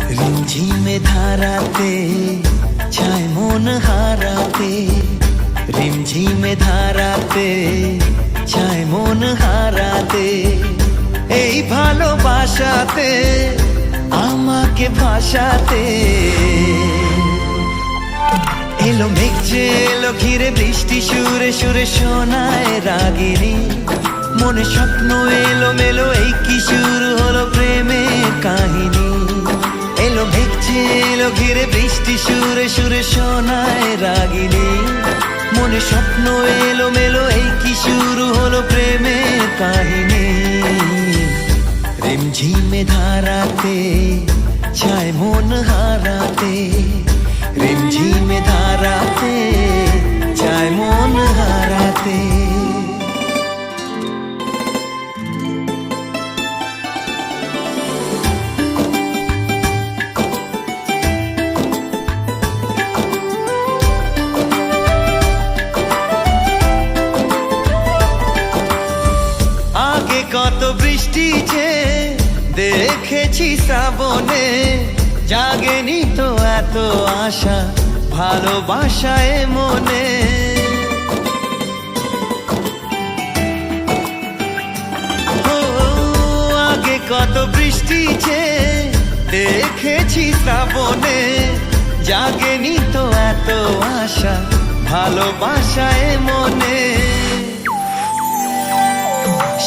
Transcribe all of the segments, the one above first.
রিমঝিমে ধারাতে চায় মন হারাতে, রিমঝিমে ধারাতে চায় মন হারাতে। এই ভালোবাসাতে আমাকে ভাসাতে এলো মেঘ যে এলো ঘিরে বৃষ্টি সুরে সুরে শোনায় রাগিনী। মনে স্বপ্ন এলো মেলো এই কি শুরু হলো প্রেমের কাহিনী। এলো মেঘ যে এলো ঘিরে বৃষ্টি সুরে সুরে শোনায় রাগিনী। মনে স্বপ্ন এলো মেলো এই কি শুরু হলো প্রেমের কাহিনী। রিমঝিমে ধারাতে চায় মন হারাতে, রিমঝিমে ধারাতে চায় মন হারাতে। আগে কত বৃষ্টি যে দেখেছি শ্রাবণে, জাগেনি তো এত আশা ভালোবাসায় মনে। ও আগে কত বৃষ্টি যে দেখেছি শ্রাবণে, জাগেনি তো এত আশা ভালোবাসায় মনে।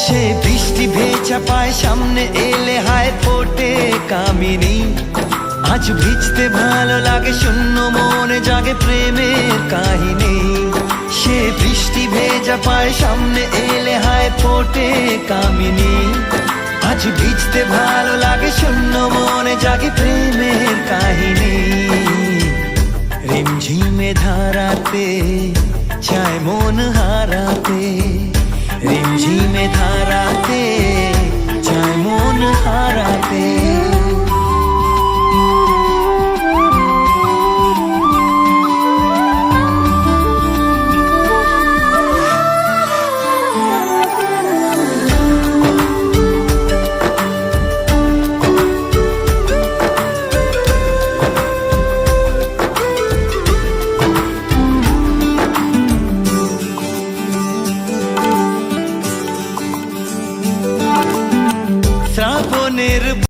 সে বৃষ্টি ভেজা পায় সামনে এলে হায় ফোটে কামিনী। আজ ভিজতে ভালো লাগে শূন্য মনে জাগে প্রেমের কাহিনী। সে বৃষ্টি ভেজা পায় সামনে এলে হায় ফোটে কামিনী। আজ ভিজতে ভালো লাগে শূন্য মনে জাগে প্রেমের কাহিনী। রিমঝিমে ধারাতে চায় মন হারাতে, রিমঝিমে ধারা